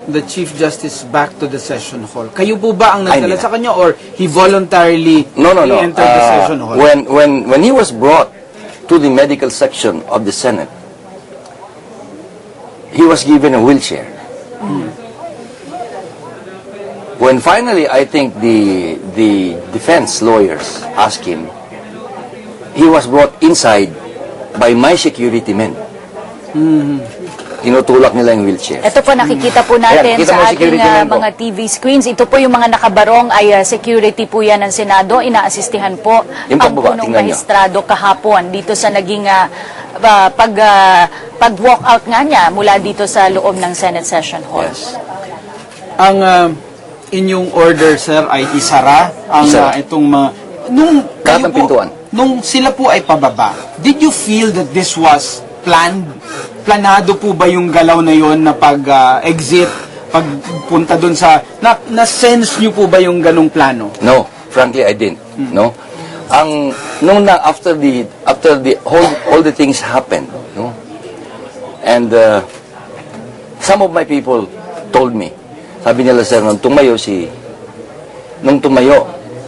the Chief Justice back to the session hall? Kayo po ba ang nagdala hindi sa kanya or he voluntarily No. entered the session hall? When he was brought to the medical section of the Senate, he was given a wheelchair. When finally, I think the defense lawyers asked him, he was brought inside by my security men. Tinutulak nila yung wheelchair. Ito po, nakikita po natin Ayan, kita mo sa yung ating security man po. mga TV screens. Ito po yung mga nakabarong ay security po yan ng Senado. Inaasistihan po Yung ang pagbaba, punong tingnan nyo. maestrado kahapon dito sa naging pag-walk out nga niya mula dito sa loob ng Senate Session Hall. Yes. Ang inyong order, sir, ay isara ang Isara. itong mga... Nung, Lahat kayo ng pintuan. Nung sila po ay pababa, did you feel that this was planned? Planado po ba yung galaw na yon na pag-exit, pagpunta dun sa... Na-sense nyo po ba yung ganong plano? No, frankly, I didn't. No. After all the things happened, no. And some of my people told me, sabi nila, sir, nung tumayo,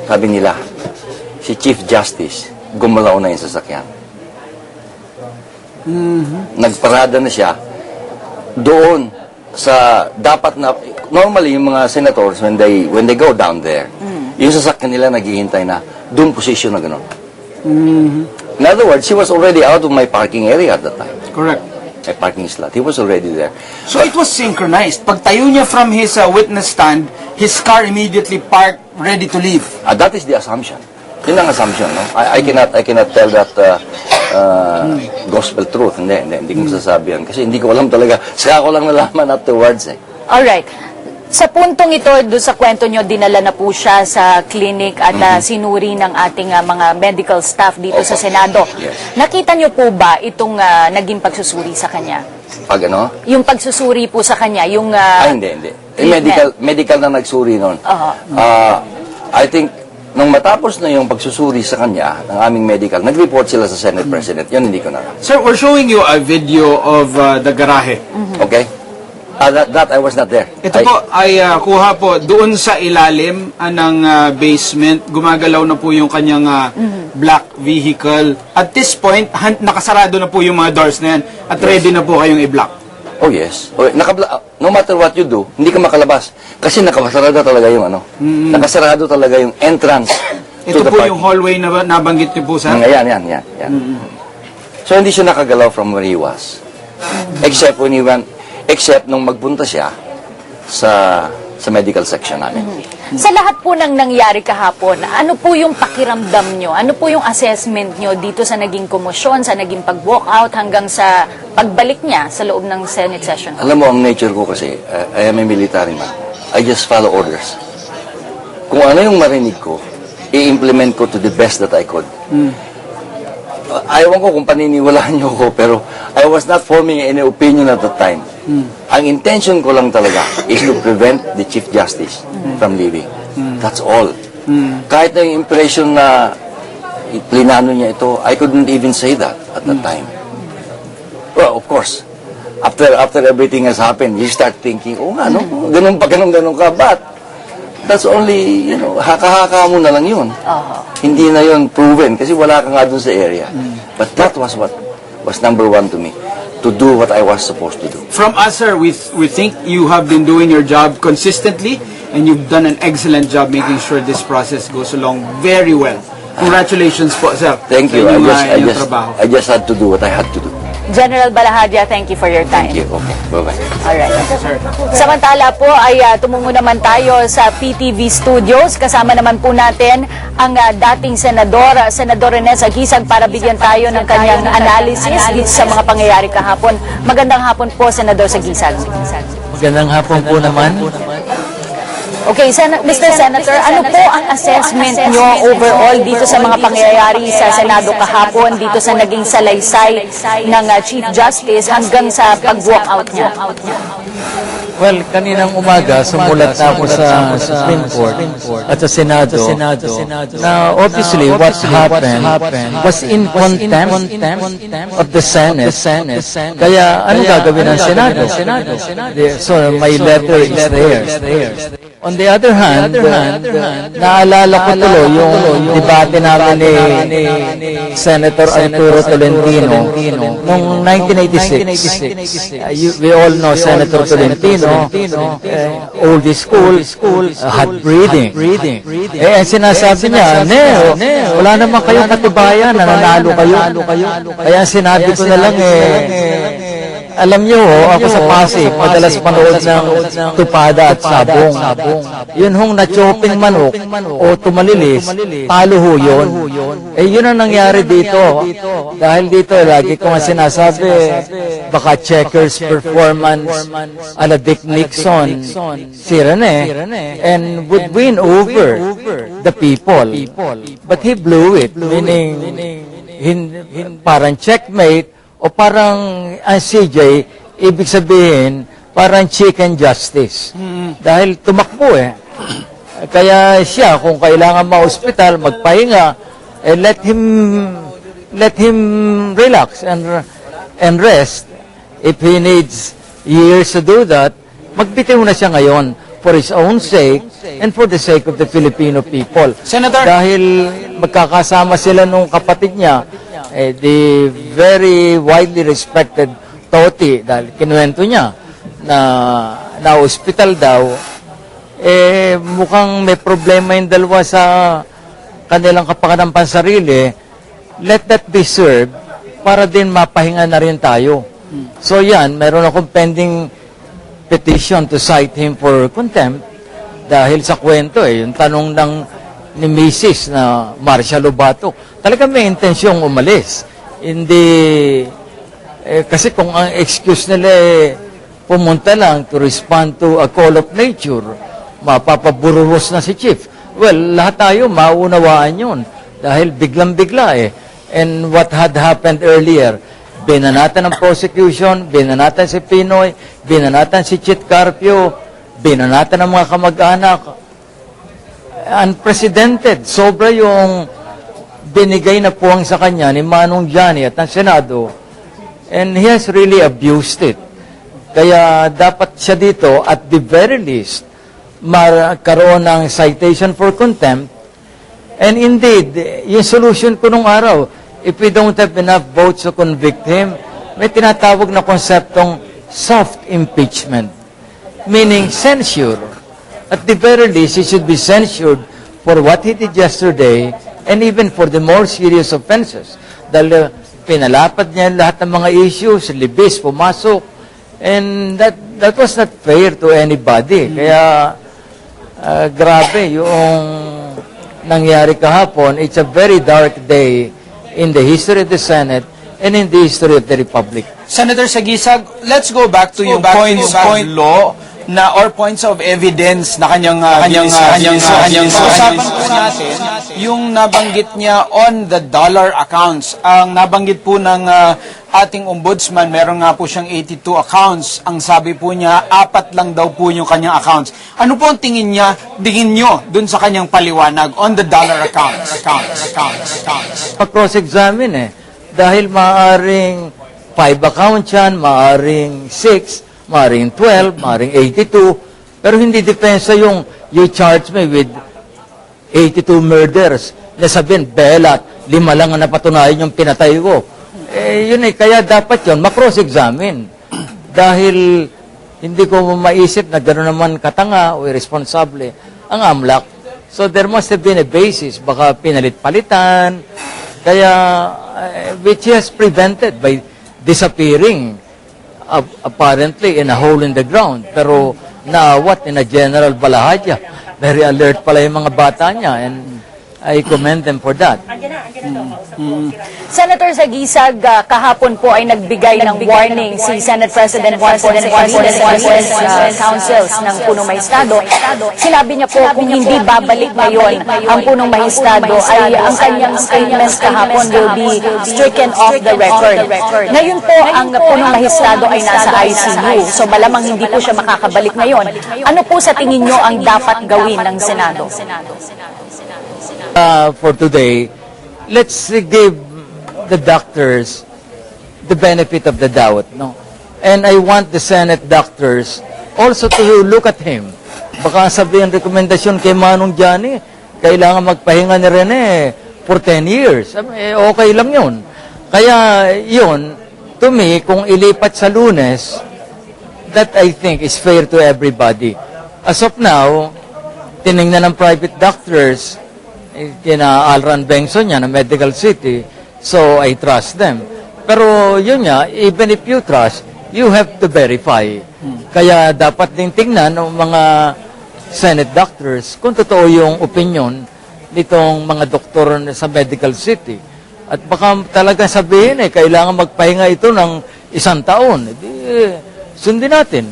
sabi nila, si Chief Justice, gumalaw na yung sasakyan. Nagparada na siya doon sa dapat na normally yung mga senators when they go down there, yung sasakyan nila naghihintay na doon position na gano'n. In other words, he was already out of my parking area at that time. Correct. My parking slot. He was already there. So it was synchronized. Pagtayo niya from his witness stand, his car immediately parked, ready to leave. That is the assumption. Yun ang assumption, no? I cannot tell that gospel truth. Hindi ko masasabi yan. Kasi hindi ko alam talaga. Saka ko lang nalaman afterwards, eh. Alright. Sa puntong ito, doon sa kwento nyo, dinala na po siya sa clinic at sinuri ng ating mga medical staff dito sa Senado. Yes. Nakita nyo po ba itong naging pagsusuri sa kanya? Pag ano? Yung pagsusuri po sa kanya, yung... Hindi. Medical na nagsuri noon. I think, nung matapos na yung pagsusuri sa kanya, ng aming medical, nag-report sila sa Senate President. Yun, hindi ko na. Sir, we're showing you a video of the garahe. Okay? That I was not there. Ito po ay kuha po doon sa ilalim ng basement. Gumagalaw na po yung kanyang black vehicle. At this point, nakasarado na po yung mga doors na yan at ready na po kayong i-block. Oh, yes. Okay. No matter what you do, hindi ka makalabas. Kasi nakasarado talaga yung ano. Nakasarado talaga yung entrance Ito to the po parking. yung hallway na nabanggit niyo po, sir. Yan. So, hindi siya nakagalaw from where he was. Except nung magpunta siya sa medical section namin. Sa lahat po ng nangyari kahapon, ano po yung pakiramdam nyo? Ano po yung assessment nyo dito sa naging komosyon, sa naging pag-walkout hanggang sa pagbalik niya sa loob ng Senate session? Alam mo, ang nature ko kasi, I am a military man. I just follow orders. Kung ano yung marinig ko, i-implement ko to the best that I could. Ayaw ko kung paniniwalaan niyo ko, pero I was not forming any opinion at that time. Ang intention ko lang talaga is to prevent the Chief Justice from leaving. That's all. Kahit na yung impression na plinano niya ito, I couldn't even say that at that time. Well, of course, after everything has happened, you start thinking, oh nga, no? Ganun ka, but that's only, haka-haka mo na lang yun. Hindi na yun proven kasi wala ka nga dun sa area. But that was what was number one to me, to do what I was supposed to do. From us, sir, we think you have been doing your job consistently and you've done an excellent job making sure this process goes along very well. Congratulations po, sir. Thank you. sa inyong trabaho. I just had to do what I had to do. General Balahadja, thank you for your time. Thank you. Okay. Bye-bye. Alright. Samantala po ay tumungo naman tayo sa PTV Studios. Kasama naman po natin ang dating Senador Ines Aguisag para bigyan tayo ng kanyang analysis dito sa mga pangyayari kahapon. Magandang hapon po, Senador Aguisag. Magandang hapon po naman. Okay, Mr. Senator, ano po ang assessment nyo overall dito sa mga pangyayari sa Senado kahapon, dito sa naging salaysay ng Chief Justice hanggang sa pag-walk out niya? Well, kaninang umaga, sumulat na ako sa Supreme Court at sa Senado na obviously what happened was in contempt of the Senate. Kaya ano gagawin ng Senado? So my letter is there. On the other hand, naalala ko tuloy yung debate namin ni Senator Arturo Tolentino noong 1986. We all know Senator Tolentino, oldest school, had breathing. Eh, sinasabi niya, wala naman kayong katibayan, nananalo kayo. Kaya sinabi ko na lang alam niyo, ako sa Pasig, madalas manood ng tupada at sabong. Yun hong na-chopping manok o tumalilis, talo ho yun. Eh, yun ang nangyari dito. Dahil dito, lagi ko nga sinasabi, baka checkers performance ala Dick Nixon, si Rene, and would win over the people. But he blew it, meaning parang checkmate, o parang ang CJ, ibig sabihin, parang chicken justice. Dahil tumakbo Kaya siya, kung kailangan ma-hospital, magpahinga, let him relax and rest. If he needs years to do that, magbitiw na siya ngayon for his own sake and for the sake of the Filipino people. Senator, dahil magkakasama sila nung kapatid niya, the very widely respected Toti, dahil kinuwento niya na hospital daw, mukhang may problema yung dalawa sa kanilang kapakanan pansarili. Let that be served para din mapahinga na rin tayo. So yan, meron akong pending petition to cite him for contempt dahil sa kwento yung tanong ni Mrs. na Marcia Lobato, talaga may intensyong umalis. Hindi, kasi kung ang excuse nila pumunta lang to respond to a call of nature, mapapabururos na si Chief. Well, lahat tayo maunawaan yun dahil biglang-bigla And what had happened earlier, binanatan ng prosecution, binanatan si Pinoy, binanatan si Chit Carpio, binanatan ng mga kamag-anak. Unprecedented. Sobra yung binigay na puwang sa kanya ni Manong Johnny at ng Senado. And he has really abused it. Kaya dapat siya dito, at the very least, magkaroon ng citation for contempt. And indeed, yung solution ko nung araw, if we don't have enough votes to convict him, may tinatawag na konseptong soft impeachment, meaning censure. At the very least, he should be censured for what he did yesterday and even for the more serious offenses. Dahil pinalapad niya lahat ng mga issues, libis, pumasok, and that was not fair to anybody. Kaya, grabe yung nangyari kahapon. It's a very dark day in the history of the Senate and in the history of the Republic. Senator Sagisag, let's go back to yung points of law or points of evidence na kanyang usapan po natin yung nabanggit niya on the dollar accounts. Ang nabanggit po ng ating ombudsman, meron nga po siyang 82 accounts. Ang sabi po niya, 4 lang daw po yung kanyang accounts. Ano po ang tingin nyo dun sa kanyang paliwanag on the dollar accounts? Cross-examine dahil maaring 5 accounts yan, maaring 6, maaring 12, maaring 82, pero hindi depensa yung you charge me with 82 murders. Nasabihin, belat, 5 lang ang napatunayan yung pinatay ko. Yun kaya dapat yun, makross-examine. Dahil hindi ko maisip na gano'n naman katanga o irresponsable ang AMLAC. So there must have been a basis, baka pinalit-palitan, kaya which he has prevented by disappearing apparently in a hole in the ground. Pero na what in a general balahadya. Very alert pala yung mga bata niya. And I commend them for that. Senator Sagisag, kahapon po ay nagbigay ng warning si Senate President Juan Ponce councils ng punong mahistado. Sinabi niya po kung hindi babalik ngayon ang punong mahistado ay ang kanyang statements kahapon will be stricken off the record. Ngayon po ang punong mahistado ay nasa ICU, so malamang hindi po siya makakabalik ngayon. Ano po sa tingin niyo ang dapat gawin ng Senado? For today, let's give the doctors the benefit of the doubt, no? And I want the Senate doctors also to look at him. Baka sabihin rekomendasyon kay Manong Johnny, kailangan magpahinga ni Rene for 10 years. Okay lang yun. Kaya yun, to me, kung ilipat sa Lunes, that I think is fair to everybody. As of now, tinignan ng private doctors, kina Alran Bengson yan, ng Medical City, so I trust them. Pero yun nga, even if you trust, you have to verify. Kaya dapat din tingnan ng mga Senate doctors kung totoo yung opinion nitong mga doktor sa Medical City. At baka talaga sabihin kailangan magpahinga ito ng 1 taon. Sundin natin.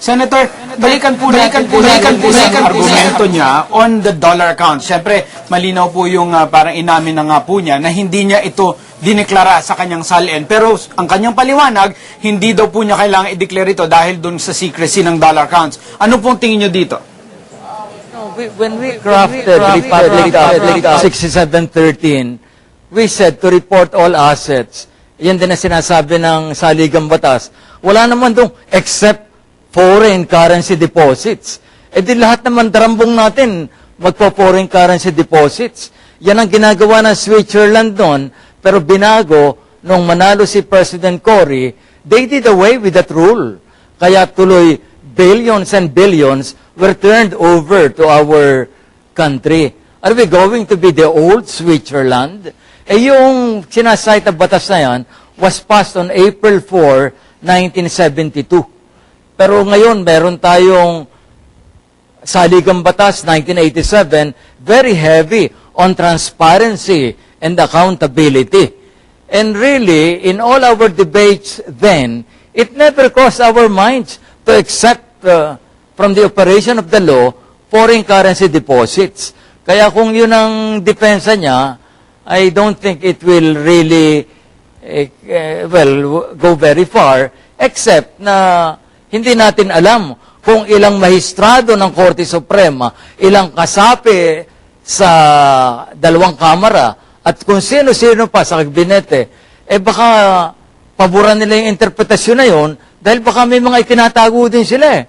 Senator, balikan po natin ang argumento niya on the dollar account. Siyempre, malinaw po yung parang inamin na nga po niya na hindi niya ito dineklara sa kanyang salin. Pero ang kanyang paliwanag, hindi daw po niya kailangan i-declare ito dahil dun sa secrecy ng dollar accounts. Ano pong tingin niyo dito? When we crafted Republic Act 6713, we said to report all assets. Yan din na sinasabi ng saligang batas. Wala naman dong except foreign currency deposits. Di lahat naman darambong natin magpo-foreign currency deposits. Yan ang ginagawa ng Switzerland noon, pero binago nung manalo si President Cory, they did away with that rule. Kaya tuloy billions and billions were turned over to our country. Are we going to be the old Switzerland? Yung sinasite na batas na yan was passed on April 4, 1972. Pero ngayon, meron tayong saligang batas, 1987, very heavy on transparency and accountability. And really, in all our debates then, it never crossed our minds to accept from the operation of the law foreign currency deposits. Kaya kung yun ang depensa niya, I don't think it will really go very far, except na hindi natin alam kung ilang mahistrado ng Korte Suprema, ilang kasapi sa 2 kamara, at kung sino-sino pa sa kabinete, baka paboran nila yung interpretasyon na yun, dahil baka may mga itinatago din sila.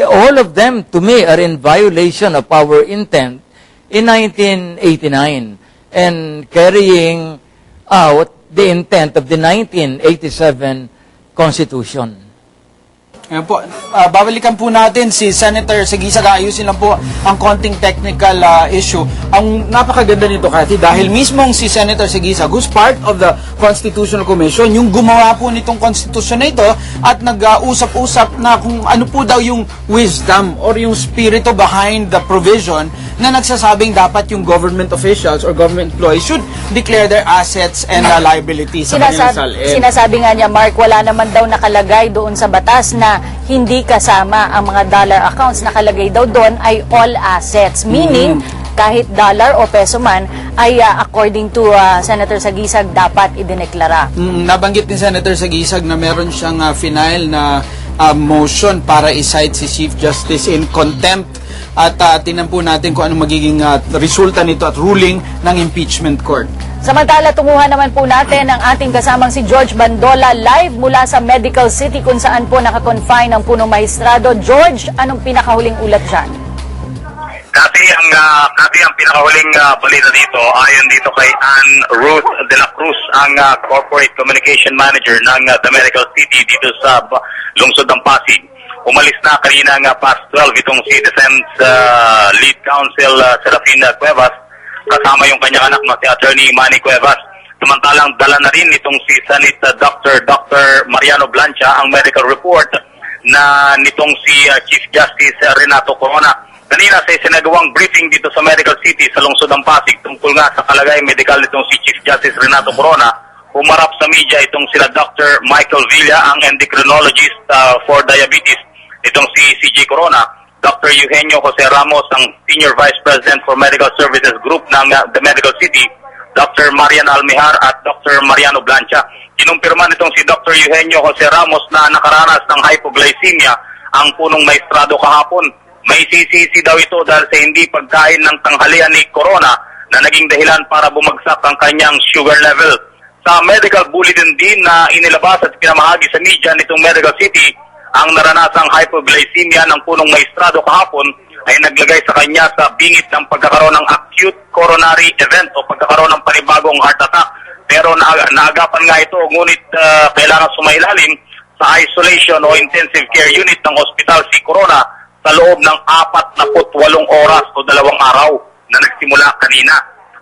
All of them, to me, are in violation of our intent in 1989 and carrying out the intent of the 1987 Constitution. Ayan po, babalikan po natin si Senator Sagisag. Ayusin lang po ang konting technical issue. Ang napakaganda nito, Cathy, dahil mismong si Senator Sagisag, who's part of the Constitutional Commission, yung gumawa po nitong konstitusyon na ito at nag-usap-usap na kung ano po daw yung wisdom or yung spirito behind the provision na nagsasabing dapat yung government officials or government employees should declare their assets and liabilities sa kanilang salin. Sinasabi nga niya, Mark, wala naman daw nakalagay doon sa batas na hindi kasama ang mga dollar accounts. Nakalagay daw doon ay all assets. Meaning, kahit dollar o peso man, ay according to Senator Sagisag, dapat idineklara. Nabanggit ni Senator Sagisag na meron siyang final na motion para i-cite si Chief Justice in contempt. At tingnan po natin kung ano magiging resulta nito at ruling ng impeachment court. Samantala, tunguhan naman po natin ang ating kasamang si George Bandola live mula sa Medical City kung saan po nakakonfine ang punong maestrado. George, anong pinakahuling ulat dyan? Kasi ang pinakahuling balita dito, ayon dito kay Ann Ruth de la Cruz, ang Corporate Communication Manager ng The Medical City dito sa lungsod ng Pasig. Umalis na kanina past 12 itong si Defense Lead Counsel Serafina Cuevas kasama yung kanyang anak na si Attorney Manny Cuevas. Samantalang dala na rin itong si Senate Dr. Mariano Blancha ang medical report na nitong si Chief Justice Renato Corona. Kanina sa isinagawang briefing dito sa Medical City sa lungsod ng Pasig tungkol nga sa kalagayan medikal nitong si Chief Justice Renato Corona, humarap sa media itong sila Dr. Michael Villa, ang endocrinologist for diabetes, itong si CJ Corona, Dr. Eugenio Jose Ramos, ang Senior Vice President for Medical Services Group ng The Medical City, Dr. Marian Almihar at Dr. Mariano Blancha. Kinumpirma nitong si Dr. Eugenio Jose Ramos na nakaranas ng hypoglycemia ang punong maestrado kahapon. May sisisi daw ito dahil sa hindi pagkain ng tanghalian ni Corona na naging dahilan para bumagsak ang kanyang sugar level. Sa medical bulletin din na inilabas at pinamahagi sa media nitong Medical City, ang naranasang hypoglycemia ng punong maestrado kahapon ay naglagay sa kanya sa bingit ng pagkakaroon ng acute coronary event o pagkakaroon ng panibagong heart attack. Pero naagapan nga ito, ngunit kailangan sumailalim sa isolation o intensive care unit ng ospital si Corona sa loob ng 48 oras o 2 araw na nagsimula kanina.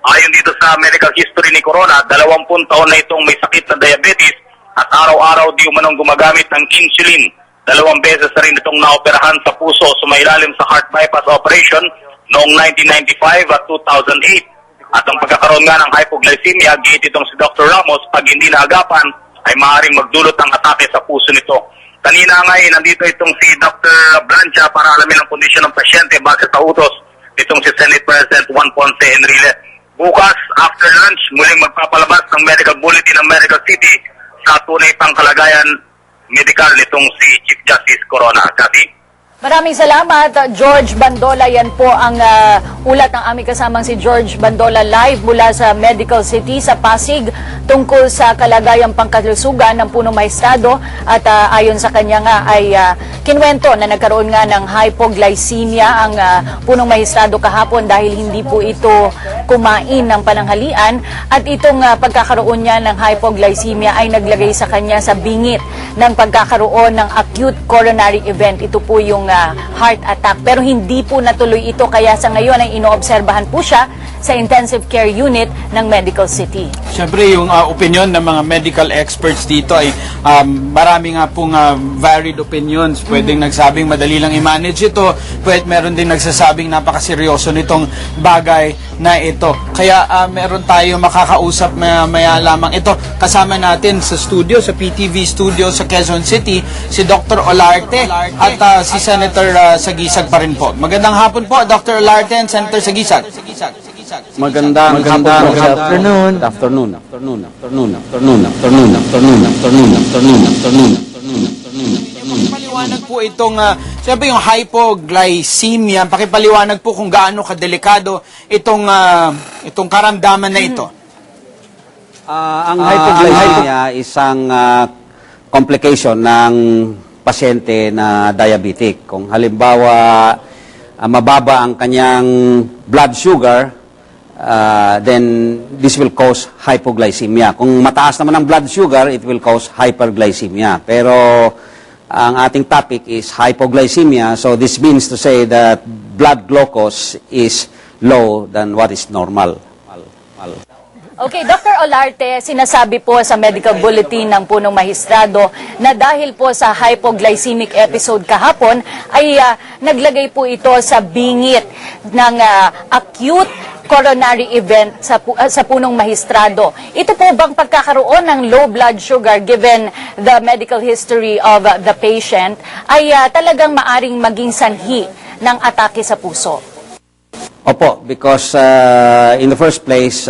Ayon dito sa medical history ni Corona, 20 taon na itong may sakit na diabetes at araw-araw di umanong gumagamit ng insulin. 2 beses na rin itong naoperahan sa puso sumailalim sa heart bypass operation noong 1995 at 2008. At ang pagkakaroon nga ng hypoglycemia, gate itong si Dr. Ramos, pag hindi naagapan, ay maaaring magdulot ng atake sa puso nito. Kanina nga nandito itong si Dr. Blancha para alamin ang kondisyon ng pasyente base sa utos itong si Senate President Juan Ponce Enrile. Bukas, after lunch, muling magpapalabas ng medical bulletin ng Medical City sa tunay pang kalagayan medikal nitong si Chief Justice Corona. Kasi Maraming salamat, George Bandola. Yan po ang ulat ng aming kasamang si George Bandola live mula sa Medical City sa Pasig tungkol sa kalagayang pangkalusugan ng punong maestrado at ayon sa kanya nga ay kinwento na nagkaroon nga ng hypoglycemia ang punong maestrado kahapon dahil hindi po ito kumain ng pananghalian at itong pagkakaroon niya ng hypoglycemia ay naglagay sa kanya sa bingit ng pagkakaroon ng acute coronary event. Ito po yung heart attack. Pero hindi po natuloy ito kaya sa ngayon ay inoobserbahan po siya sa intensive care unit ng Medical City. Siyempre, yung opinion ng mga medical experts dito ay marami nga pong varied opinions. Pwedeng nagsabing madali lang i-manage ito. Pwede meron din nagsasabing napakaseryoso nitong bagay na ito. Kaya meron tayo makakausap maya lamang ito. Kasama natin sa studio, sa PTV studio sa Quezon City, si Dr. Olarte at si Senator Sagisag pa rin po. Magandang hapon po, Dr. Olarte and Senator Sagisag. Magandang afternoon. Pakipaliwanag po itong, siyempre yung hypoglycemia, pakipaliwanag po kung gaano kadelikado itong karamdaman na ito. Ang hypoglycemia isang complication ng pasyente na diabetic. Kung halimbawa mababa ang kanyang blood sugar, then this will cause hypoglycemia. Kung mataas naman ang blood sugar, it will cause hyperglycemia. Pero ang ating topic is hypoglycemia, so this means to say that blood glucose is low than what is normal. Okay, Dr. Olarte, sinasabi po sa medical bulletin ng punong maestrado na dahil po sa hypoglycemic episode kahapon ay naglagay po ito sa bingit ng acute coronary event sa punong maestrado. Ito po bang pagkakaroon ng low blood sugar given the medical history of the patient ay talagang maaring maging sanhi ng atake sa puso? Opo, because in the first place,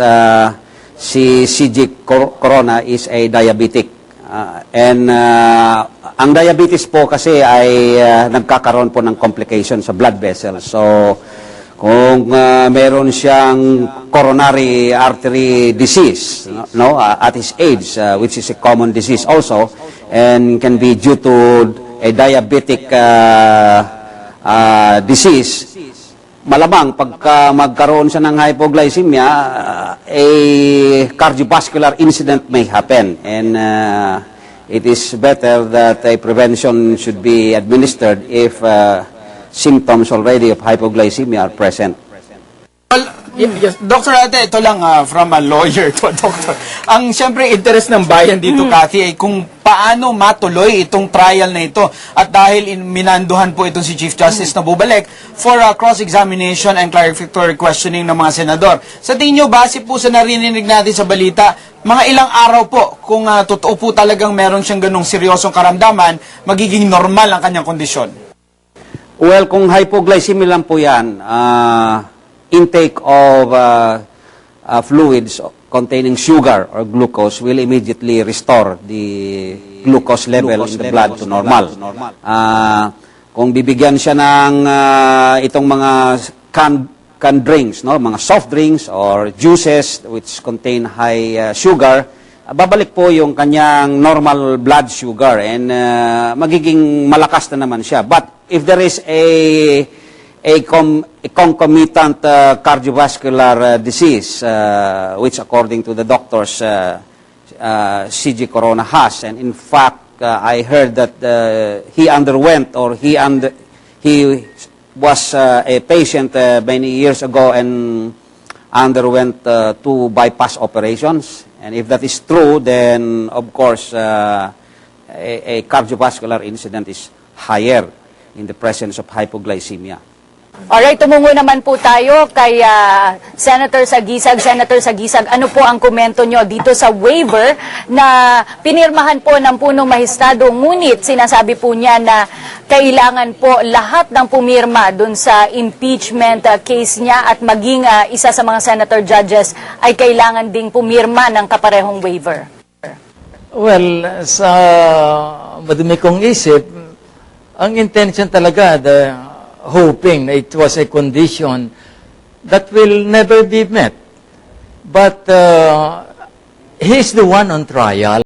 si CJ Corona is a diabetic. And ang diabetes po kasi ay nagkakaroon po ng complication sa blood vessels. So, kung meron siyang coronary artery disease, at his age, which is a common disease also, and can be due to a diabetic disease, malamang pagka magkaroon siya ng hypoglycemia, a cardiovascular incident may happen. And it is better that a prevention should be administered if symptoms already of hypoglycemia are present. Well, Yes, Dr. Ate, ito lang from a lawyer to a doctor. Ang siyempre interest ng bayan dito, Cathy, ay kung paano matuloy itong trial na ito. At dahil minanduhan po itong si Chief Justice na bubalik for cross-examination and clarificatory questioning ng mga senador. Sa tingin nyo, base po sa narinig natin sa balita, mga ilang araw po, kung totoo po talagang meron siyang ganong seryosong karamdaman, magiging normal ang kanyang kondisyon? Well, kung hypoglycemia lang po yan, intake of fluids containing sugar or glucose will immediately restore the glucose level in the blood to normal. Kung bibigyan siya ng itong mga canned drinks, no, mga soft drinks or juices which contain high sugar, babalik po yung kanyang normal blood sugar and magiging malakas na naman siya. But if there is a concomitant cardiovascular disease, which according to the doctors, CG Corona has. And in fact, I heard that he underwent or he was a patient many years ago and underwent 2 bypass operations. And if that is true, then of course a cardiovascular incident is higher in the presence of hypoglycemia. Alright, tumungo naman po tayo kay Senator Sagisag. Senator Sagisag, ano po ang komento nyo dito sa waiver na pinirmahan po ng punong mahistado, ngunit sinasabi po niya na kailangan po lahat ng pumirma dun sa impeachment case niya at maging isa sa mga senator judges ay kailangan ding pumirma ng kaparehong waiver? Well, sa madumi kong isip, ang intention talaga, hoping it was a condition that will never be met. But he's the one on trial.